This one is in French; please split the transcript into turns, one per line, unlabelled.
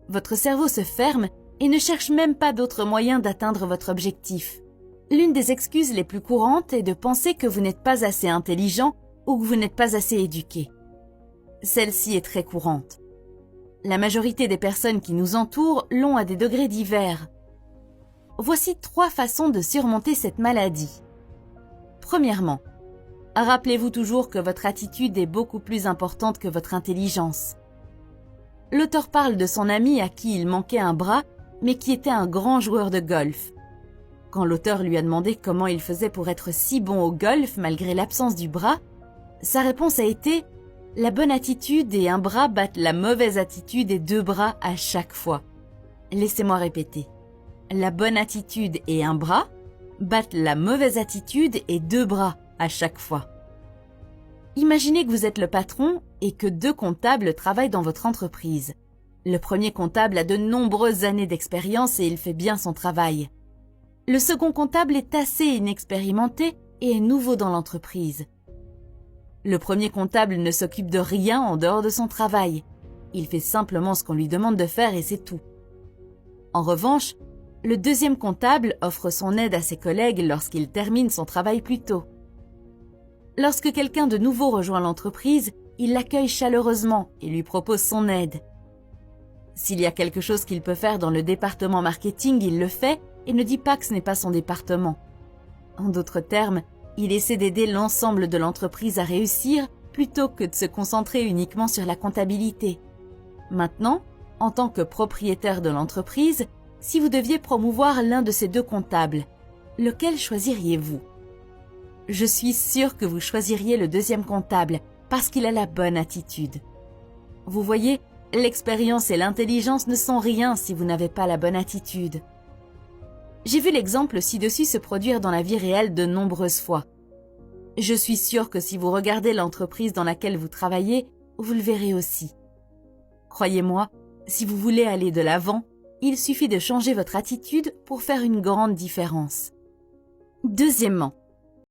Votre cerveau se ferme et ne cherche même pas d'autres moyens d'atteindre votre objectif. L'une des excuses les plus courantes est de penser que vous n'êtes pas assez intelligent ou que vous n'êtes pas assez éduqué. Celle-ci est très courante. La majorité des personnes qui nous entourent l'ont à des degrés divers. Voici 3 façons de surmonter cette maladie. Premièrement, rappelez-vous toujours que votre attitude est beaucoup plus importante que votre intelligence. L'auteur parle de son ami à qui il manquait un bras, mais qui était un grand joueur de golf. Quand l'auteur lui a demandé comment il faisait pour être si bon au golf malgré l'absence du bras, sa réponse a été « La bonne attitude et un bras battent la mauvaise attitude et 2 bras à chaque fois. » Laissez-moi répéter. La bonne attitude et un bras battent la mauvaise attitude et 2 bras à chaque fois. Imaginez que vous êtes le patron et que 2 comptables travaillent dans votre entreprise. Le premier comptable a de nombreuses années d'expérience et il fait bien son travail. Le second comptable est assez inexpérimenté et est nouveau dans l'entreprise. Le premier comptable ne s'occupe de rien en dehors de son travail. Il fait simplement ce qu'on lui demande de faire et c'est tout. En revanche, le deuxième comptable offre son aide à ses collègues lorsqu'il termine son travail plus tôt. Lorsque quelqu'un de nouveau rejoint l'entreprise, il l'accueille chaleureusement et lui propose son aide. S'il y a quelque chose qu'il peut faire dans le département marketing, il le fait et ne dit pas que ce n'est pas son département. En d'autres termes, il essaie d'aider l'ensemble de l'entreprise à réussir plutôt que de se concentrer uniquement sur la comptabilité. Maintenant, en tant que propriétaire de l'entreprise, si vous deviez promouvoir l'un de ces 2 comptables, lequel choisiriez-vous? Je suis sûre que vous choisiriez le deuxième comptable parce qu'il a la bonne attitude. Vous voyez, l'expérience et l'intelligence ne sont rien si vous n'avez pas la bonne attitude. J'ai vu l'exemple ci-dessus se produire dans la vie réelle de nombreuses fois. Je suis sûre que si vous regardez l'entreprise dans laquelle vous travaillez, vous le verrez aussi. Croyez-moi, si vous voulez aller de l'avant, il suffit de changer votre attitude pour faire une grande différence. Deuxièmement,